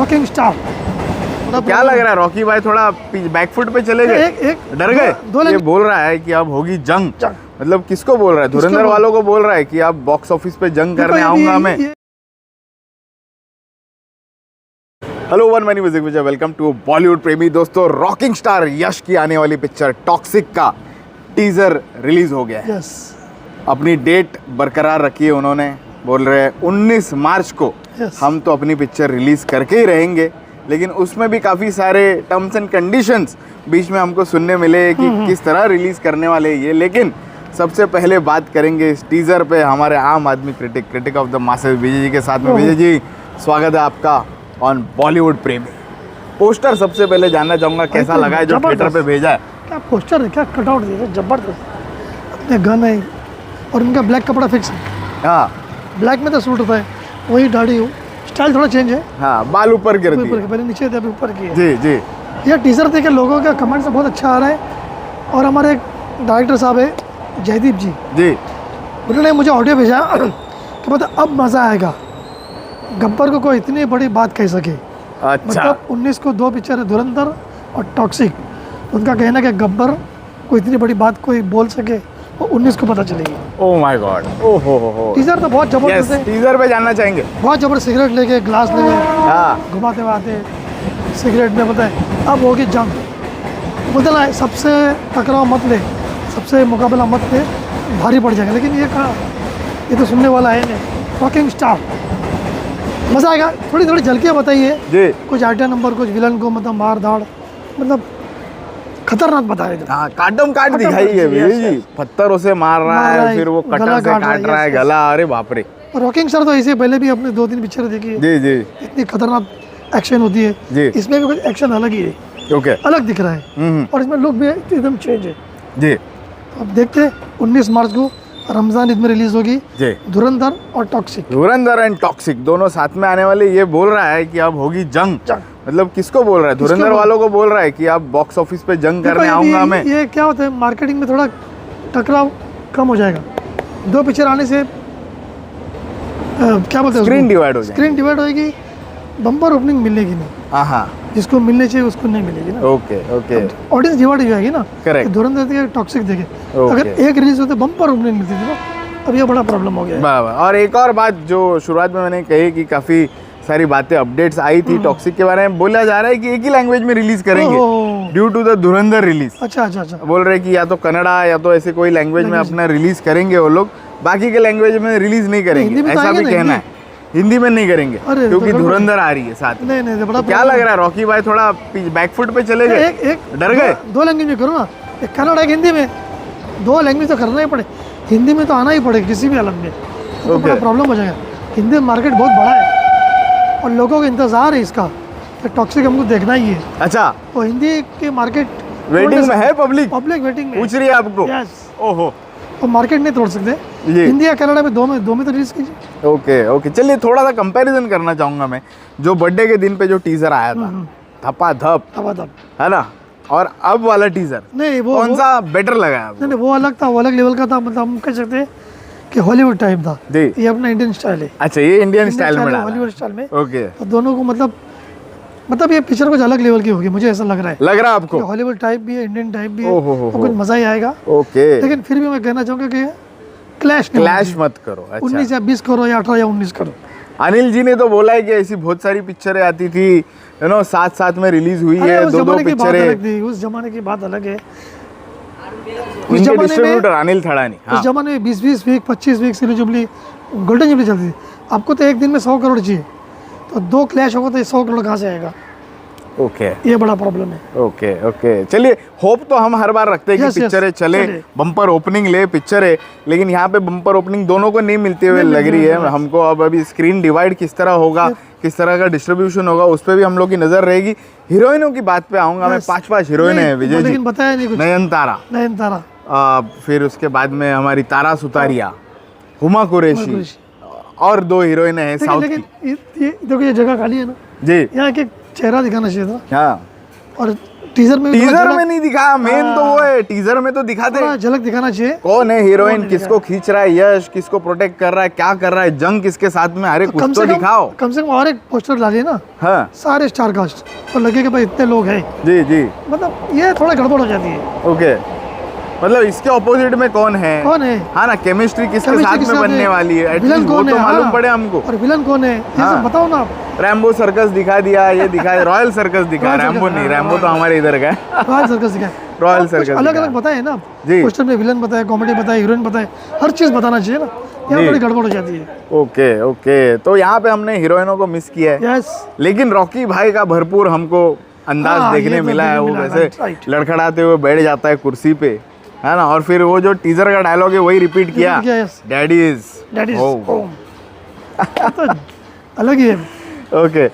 Rocking star. क्या लग रहा है रॉकी भाई, थोड़ा बैकफुट पे चले गए? डर गए? ये बोल रहा है कि अब होगी जंग। मतलब किसको बोल रहा है? धुरंधर वालों को बोल रहा है कि अब बॉक्स ऑफिस पे जंग करने आऊंगा मैं। Hello one money music Vijay, welcome to Bollywood प्रेमी दोस्तों। रॉकिंग स्टार यश की आने वाली पिक्चर टॉक्सिक का टीजर रिलीज हो गया है। अपनी डेट बरकरार रखी है उन्होंने, बोल रहे हैं 19 मार्च को हम तो अपनी पिक्चर रिलीज करके ही रहेंगे। लेकिन उसमें भी काफ़ी सारे टर्म्स एंड कंडीशंस बीच में हमको सुनने मिले कि किस तरह रिलीज करने वाले ये। लेकिन सबसे पहले बात करेंगे इस टीजर पे हमारे आम आदमी critic of the masses Vijay ji के साथ में। विजय जी, स्वागत है आपका ऑन बॉलीवुड प्रेमी। पोस्टर सबसे पहले जानना चाहूँगा कैसा लगा है जो थिएटर पे भेजा है? क्या पोस्टर है, क्या कटआउट दिया है, जबरदस्त। अपने गन है और उनका ब्लैक कपड़ा फिक्स है। हाँ, ब्लैक में तो सूट होता है, वही दाढ़ी हो, स्टाइल थोड़ा चेंज है। हाँ, बाल ऊपर गिर दिए, पहले नीचे थे अभी ऊपर किए। जी जी। ये टीजर देख के लोगों का कमेंट्स बहुत अच्छा आ रहा है। और हमारे डायरेक्टर साहब है जयदीप जी, उन्होंने मुझे ऑडियो भेजा कि मतलब अब मज़ा आएगा, गब्बर को कोई इतनी बड़ी बात कह सके। अच्छा। मतलब 19 को 2 पिक्चर है, धुरंधर और टॉक्सिक। उनका कहना कि गब्बर को इतनी बड़ी बात कोई बोल सके वो 19 को पता चलेगी। ओह माय गॉड, ओहो। टीजर तो बहुत जबरदस्त है। टीजर पे जानना चाहेंगे? बहुत जबरदस्त। सिगरेट लेके, ग्लास लेके, हाँ, घुमाते हुए आते सिगरेट में, पता है अब होगी जंग। मतलब है सबसे टकराव मत ले, सबसे मुकाबला मत ले, भारी पड़ जाएगा। लेकिन ये कहा, ये तो सुनने वाला है नहीं। रॉकिंग स्टार, मज़ा आएगा। थोड़ी थोड़ी झलकियाँ बताइए जी, कुछ आइटम नंबर, कुछ विलन को मतलब मार धाड़, मतलब खतरनाक बताया। हाँ, काटम काट दिखाई है विजय जी, पत्थरों से मार रहा है, फिर वो कटर से काट रहा है गला। अरे बाप रे। रॉकिंग स्टार तो ऐसे पहले भी अपने 2-3 पिक्चर देखी है जी जी, इतनी खतरनाक एक्शन होती है जी। इसमें भी कुछ एक्शन अलग ही है, ओके, अलग दिख रहा है। और इसमें लुक भी एकदम चेंज है जी। अब देखते हैं 19 मार्च को रमजान ईद में रिलीज होगी जी, धुरंधर और टॉक्सिक। धुरंधर एंड टॉक्सिक दोनों साथ में आने वाले। ये बोल रहा है कि अब होगी जंग। मतलब किसको बोल रहा है? धुरंधर वालों को बोल रहा है कि अब बॉक्स ऑफिस पे जंग करने आऊंगा मैं। ये क्या होता है, मार्केटिंग में थोड़ा टकराव कम हो जाएगा। 2 पिक्चर आने से क्या बोलते हैं, स्क्रीन डिवाइड हो जाएगी। स्क्रीन डिवाइड होगी, बम्पर ओपनिंग मिलेगी नहीं। हाँ, जिसको जिसको मिलने चाहिए उसको नहीं मिलेगी ना। ओके ओके, ऑडियंस डिवाइड हो जाएगी ना। करेक्ट। धुरंधर देखे, टॉक्सिक देखे, अगर एक रिलीज होते बम्पर ओपनिंग मिलती थी ना। अब ये बड़ा प्रॉब्लम हो गया है। बराबर। और एक और बात जो शुरुआत में मैंने कही कि काफी सारी बातें अपडेट्स आई थी टॉक्सिक के बारे में, बोला जा रहा है कि एक ही लैंग्वेज में रिलीज करेंगे due to the Dhurandhar release. अच्छा। बोल रहे कि या तो कन्नड़ा या तो ऐसे कोई लैंग्वेज में अपना रिलीज करेंगे वो लोग, बाकी के लैंग्वेज में रिलीज नहीं करेंगे, ऐसा भी कहना है। हिंदी में नहीं करेंगे क्योंकि धुरंधर आ रही है साथ में। नहीं, बड़ा क्या लग रहा है रॉकी भाई, थोड़ा बैकफुट पे चले गए? डर गए? 2 लैंग्वेज में करो ना, एक कन्नड़ा, एक हिंदी में। 2 लैंग्वेज तो करना ही पड़े, हिंदी में तो आना ही पड़ेगा किसी भी हालत में, तो बड़ा प्रॉब्लम हो जाएगा। हिंदी में मार्केट बहुत बड़ा है और लोगों को इंतजार है इसका कि टॉक्सिक हमको देखना ही है। अच्छा, तो हिंदी की मार्केट वेटिंग में है, पब्लिक वेटिंग में पूछ रही है आपको। ओहो, तो मार्केट नहीं तोड़ सकते। हिंदी या कन्नड़ा में दो में तो रिलीज कीजिए। ओके, चलिए थोड़ा सा कंपैरिजन करना चाहूंगा मैं। जो बर्थडे के दिन पे जो टीजर आया था, धपाधप है ना, और अब वाला टीजर, नहीं वो कौन सा बेटर लगा? नहीं, वो अलग था, वो अलग लेवल का था। मतलब हम कह सकते हैं कि हॉलीवुड टाइप था। ये अपना इंडियन स्टाइल है। अच्छा, ये इंडियन स्टाइल में, हॉलीवुड स्टाइल में। ओके, तो दोनों को मतलब ये पिक्चर कुछ अलग लेवल की होगी, मुझे ऐसा लग रहा है। लग रहा है आपको? हॉलीवुड टाइप भी है, इंडियन टाइप भी है, तो कुछ मजा ही आएगा। ओके, लेकिन फिर भी मैं कहना चाहूँगा कि क्लैश मत करो। 19 या 20 करो या 18 या 19 करो। अनिल जी ने तो बोला है कि ऐसी बहुत सारी पिक्चरें आती थी, साथ में रिलीज हुई है, 2 पिक्चरें। उस जमाने की बात अलग है। उस डिस्ट्रीब्यूटर अनिल थड़ानी, उस जमाने में 20 week 25 week silver jubilee, golden jubilee चलती थी। आपको तो एक दिन में 100 करोड़ चाहिए, तो 2 क्लैश होगा तो 100 करोड़ कहाँ से आएगा? ओके, ये बड़ा प्रॉब्लम है। ओके, चलिए, होप तो हम हर बार रखते हैं कि पिक्चरें चले, बम्पर ओपनिंग ले पिक्चर है। लेकिन यहाँ पे बम्पर ओपनिंग दोनों को नहीं मिलते हुए लग रही है हमको। अब अभी स्क्रीन डिवाइड किस तरह होगा, किस तरह का डिस्ट्रीब्यूशन होगा, उस पर भी हम लोग की नजर रहेगी। हीरोइनों की बात पे आऊंगा मैं। 5 हीरोइनें हैं विजय जी, लेकिन बताया नहीं कुछ। नयनतारा, फिर उसके बाद में हमारी तारा सुतारिया, हुमा कुरैशी, और 2 हीरोइनें हैं साउथ की। लेकिन ये जगह खाली है ना जी, यहाँ के चेहरा दिखाना चाहिए था। हाँ, और टीजर में नहीं दिखाया, मेन तो वो है, टीजर में तो दिखाते झलक दिखाना चाहिए। कौन है हीरोइन, किसको खींच रहा है यश, किसको प्रोटेक्ट कर रहा है, क्या कर रहा है, जंग किसके साथ में, अरे कुछ तो दिखाओ। कम से कम और एक पोस्टर डालिए ना। हाँ सारे स्टार कास्ट तो लगे कि भाई इतने लोग हैं। जी जी, मतलब ये थोड़ा गड़बड़ हो जाती है। ओके, मतलब इसके ऑपोजिट में कौन है? हाँ ना, केमिस्ट्री किसके साथ में बनने वाली है, एटलीस्ट वो तो मालूम पड़े हमको। और विलन कौन है ये सब बताओ ना आप। रैम्बो सर्कस दिखा दिया, ये दिखाया, रॉयल सर्कस दिखा, रैम्बो नहीं, रैम्बो तो हमारे इधर का है। रॉयल सर्कस दिखाए, रॉयल सर्कस अलग अलग बताए ना जी। पोस्टर में विलन बताए, कॉमेडी बताए, हीरोइन बताए, हर चीज बताना चाहिए ना, यहाँ थोड़ी गड़बड़ हो जाती है। ओके ओके, तो यहाँ पे हमने हीरोइनों को मिस किया है, यस, लेकिन रॉकी भाई का भरपूर हमको अंदाज देखने मिला है। वो वैसे लड़खड़ाते हुए बैठ जाता है कुर्सी पे, है ना, और फिर वो जो टीजर का डायलॉग है वही रिपीट किया, डैडी इज होम। अलग ही है। ओके,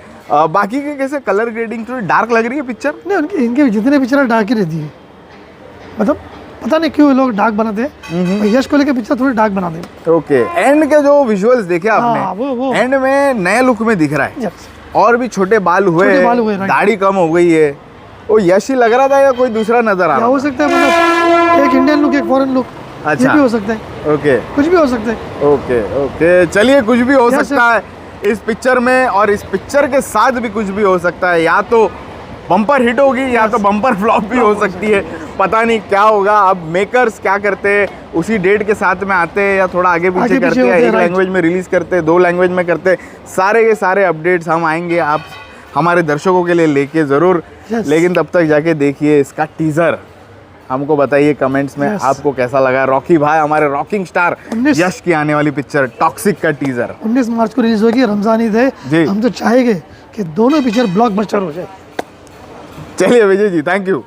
बाकी के कैसे कलर ग्रेडिंग थोड़ी डार्क लग रही है पिक्चर? नहीं, उनके इनके जितने पिक्चर डार्क ही रहती है, मतलब पता नहीं क्यों लोग डार्क बनाते हैं। यश को लेके पिक्चर थोड़ी डार्क बनाते हैं। ओके, एंड के जो विजुअल्स देखे आपने, वो एंड में नए लुक में दिख रहा है, और भी छोटे बाल हुए, दाढ़ी कम हो गई है। वो यश ही लग रहा था या कोई दूसरा नजर आ रहा? हो सकता है, मतलब एक इंडियन लुक, एक फॉरेन लुक, अच्छा, ये भी हो सकता है। ओके, कुछ भी हो सकता है। ओके ओके, चलिए, कुछ भी हो सकता है इस पिक्चर में, और इस पिक्चर के साथ भी कुछ भी हो सकता है। या तो बम्पर हिट होगी या तो बम्पर फ्लॉप भी हो सकती है, पता नहीं क्या होगा। अब मेकर्स क्या करते हैं, उसी डेट के साथ में आते हैं या थोड़ा आगे पीछे करते हैं, एक लैंग्वेज में रिलीज करते हैं, 2 लैंग्वेज में करते हैं, सारे के सारे अपडेट्स हम आएंगे आप हमारे दर्शकों के लिए लेके ज़रूर। लेकिन तब तक जाके देखिए इसका टीज़र, हमको बताइए कमेंट्स में आपको कैसा लगा। रॉकी भाई, हमारे रॉकिंग स्टार यश की आने वाली पिक्चर टॉक्सिक का टीजर 19 मार्च को रिलीज होगी, रमजान ईद है, हम तो चाहेंगे कि दोनों पिक्चर ब्लॉकबस्टर हो जाए। चलिए विजय जी, थैंक यू।